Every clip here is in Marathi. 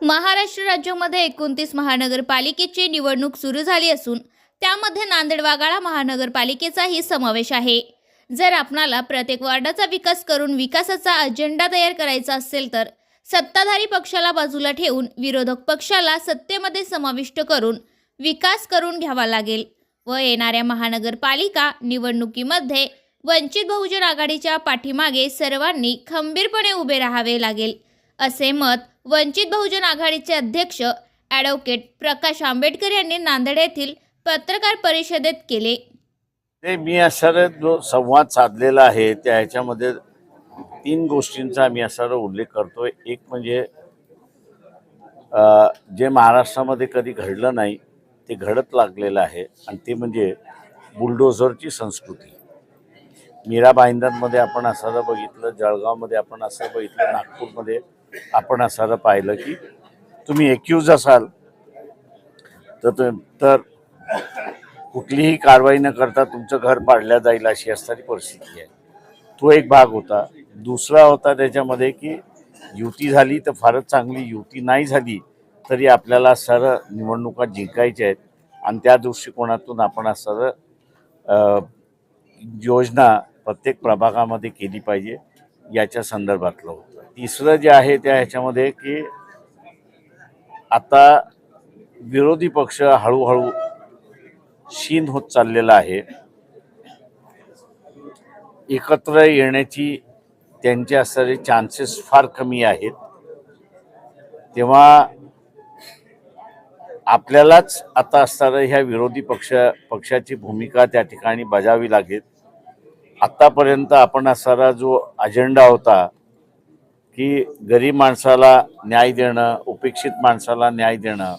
महाराष्ट्र राज्यामध्ये 29 महानगरपालिकेची निवडणूक सुरू झाली असून त्यामध्ये नांदेड वाघाळा महानगरपालिकेचाही समावेश आहे। जर आपणाला प्रत्येक वार्डाचा विकास करून विकासाचा अजेंडा तयार करायचा असेल तर सत्ताधारी पक्षाला बाजूला ठेवून विरोधक पक्षाला सत्तेमध्ये समाविष्ट करून विकास करून घ्यावा लागेल व येणाऱ्या महानगरपालिका निवडणुकीमध्ये वंचित बहुजन आघाडीच्या पाठीमागे सर्वांनी खंबीरपणे उभे राहावे लागेल, असे मत वंचित बहुजन आघाडीचे अध्यक्ष ॲडव्होकेट प्रकाश आंबेडकर यांनी नांदेड येथील पत्रकार परिषदेत केले। मी असा जो संवाद साधलेला आहे त्या ह्याच्यामध्ये तीन गोष्टींचा मी असा उल्लेख करतोय। एक म्हणजे जे महाराष्ट्रामध्ये कधी घडलं नाही ते घडत लागलेलं आहे आणि ते म्हणजे बुलडोझरची संस्कृती। मीरा भाईंदरमध्ये आपण असं बघितलं, जळगावमध्ये आपण असं बघितलं, नागपूरमध्ये आपण असं पाहिलं की तुम्ही एक्यूज असाल तर कुठलीही कारवाई न करता तुमचं घर पाडलं जाईल अशी असणारी परिस्थिती आहे। तो एक भाग होता। दुसरा होता त्याच्यामध्ये की युती झाली तर फारच चांगली, युती नाही झाली तरी आपल्याला सर्व निवडणुका जिंकायच्या आहेत आणि त्या दृष्टिकोनातून आपण असं योजना प्रत्येक प्रभागामध्ये केली पाहिजे याच्या संदर्भातलं होतं। तिसरं जे आहे त्या ह्याच्यामध्ये की आता विरोधी पक्ष हळूहळू क्षीण होत चाललेला आहे। एकत्र येण्याची त्यांचे असणारे चान्सेस फार कमी आहेत। तेव्हा आपल्यालाच आता असणाऱ्या ह्या विरोधी पक्षाची भूमिका त्या ठिकाणी बजावी लागेल। आतापर्यंत आपण असणारा जो अजेंडा होता की गरीब माणसाला न्याय देणं, उपेक्षित माणसाला न्याय देणं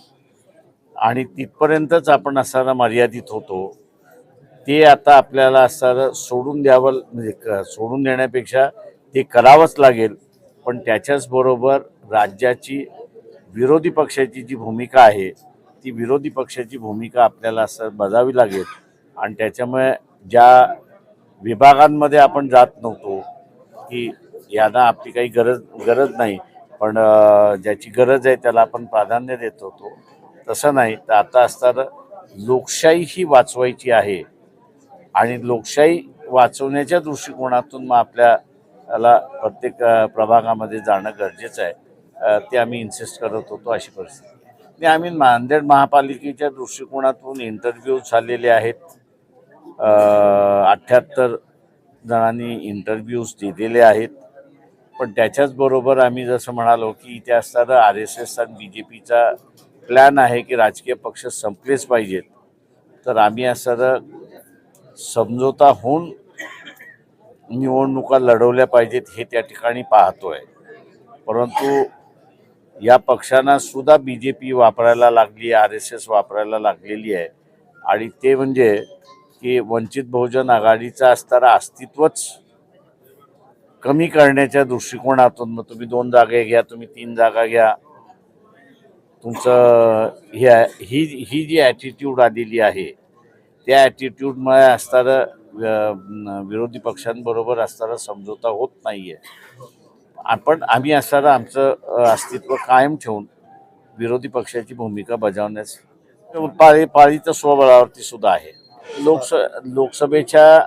आणि तिथपर्यंतच आपण असणारा मर्यादित होतो, ते आता आपल्याला असणारं सोडून द्यावं, म्हणजे सोडून देण्यापेक्षा ते करावंच लागेल। पण त्याच्याच बरोबर राज्याची विरोधी पक्षाची जी भूमिका आहे ती विरोधी पक्षाची भूमिका आपल्याला असं बजावी लागेल आणि त्याच्यामुळे ज्या विभागांमध्ये आपण जात नव्हतो की यांना आपली काही गरज नाही पण ज्याची गरज आहे त्याला आपण प्राधान्य देत होतो, तसं नाही। तर आता असताना लोकशाही ही वाचवायची आहे आणि लोकशाही वाचवण्याच्या दृष्टिकोनातून मग आपल्याला प्रत्येक प्रभागामध्ये जाणं गरजेचं आहे। ते आम्ही इन्सिस्ट करत होतो अशी परिस्थिती। आम्ही नांदेड महापालिकेच्या दृष्टिकोनातून इंटरव्ह्यू झालेले आहेत। 78 जणांनी इंटरव्ह्यूज दिलेले आहेत। पण त्याच्याच बरोबर आम्ही जसं म्हणालो की इथे असताना RSS आणि BJPचा प्लॅन आहे की राजकीय पक्ष संपलेच पाहिजेत, तर आम्ही असं समझोता होऊन निवडणुका लढवल्या पाहिजेत हे त्या ठिकाणी पाहतोय। परंतु या पक्षांना सुद्धा BJP वापरायला लागली, RSS वापरायला लागलेली आहे आणि ते म्हणजे की वंचित बहुजन आघाडीचं असणारं अस्तित्वच कमी करण्याच्या दृष्टिकोनातून मग तुम्ही 2 जागा घ्या, तुम्ही 3 जागा घ्या, तुमचं ही जी ॲटिट्यूड आलेली आहे त्या ॲटिट्यूडमुळे असणारं विरोधी पक्षांबरोबर असणारा समझोता होत नाही आहे। आपण आम्ही असणारं आमचं अस्तित्व कायम ठेवून विरोधी पक्षाची भूमिका बजावण्यास पाळीचं स्वबळावरती सुद्धा आहे। लोकसभेच्या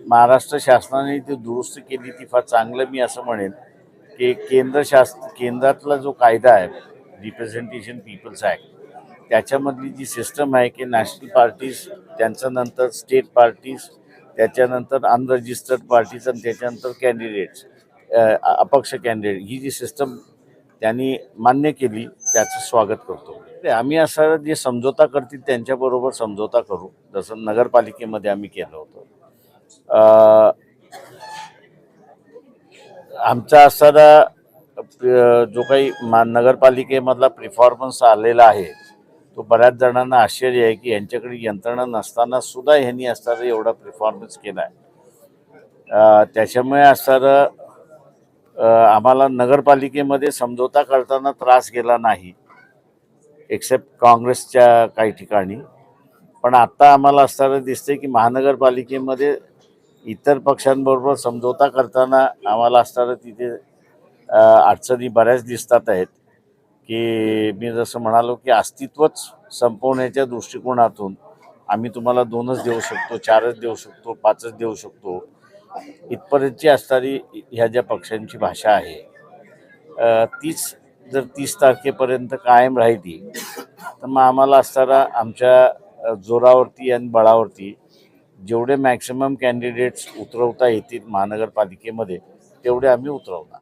महाराष्ट्र शासनाने जी दुरुस्ती केली ती फार चांगलं मी असं म्हणेन की केंद्रातला जो कायदा आहे रिप्रेझेंटेशन पीपल्स ॲक्ट, त्याच्यामधली जी सिस्टम आहे की नॅशनल पार्टीज, त्यांच्यानंतर स्टेट पार्टीज, त्याच्यानंतर अनरजिस्टर्ड पार्टीज आणि त्याच्यानंतर कॅन्डिडेट्स, अपक्ष कॅन्डिडेट, ही जी सिस्टम त्यांनी मान्य केली त्याचं स्वागत करतो। आम्ही असं जे समझोता करतील त्यांच्याबरोबर समझोता करू, जसं नगरपालिकेमध्ये आम्ही केलं होतं। आमचा असणारा जो काही नगरपालिकेमधला परफॉर्मन्स आलेला आहे तो बऱ्याच जणांना आश्चर्य आहे की यांच्याकडे यंत्रणा नसताना सुद्धा ह्यांनी असणारा एवढा परफॉर्मन्स केला आहे। त्याच्यामुळे असणारं आम्हाला नगरपालिकेमध्ये समझोता करताना त्रास गेला नाही, एक्सेप्ट काँग्रेसच्या काही ठिकाणी। पण आता आम्हाला असणारं दिसतंय की महानगरपालिकेमध्ये इतर पक्षांबरोबर समझोता करताना आम्हाला असणारं तिथे अडचणी बऱ्याच दिसतात आहेत। की मी जसं म्हणालो की अस्तित्वच संपवण्याच्या दृष्टिकोनातून आम्ही तुम्हाला 2च देऊ शकतो, 4च देऊ शकतो, 5च देऊ शकतो, इथपर्यंतची असणारी ह्या ज्या पक्षांची भाषा आहे तीच जर 30 तारखेपर्यंत कायम राहिली तर मग आम्हाला असणारा आमच्या जोरावरती आणि बळावरती जेवढे मॅक्सिमम कॅन्डिडेट्स उतरवता येतील महानगरपालिकेमध्ये तेवढे आम्ही उतरवणार.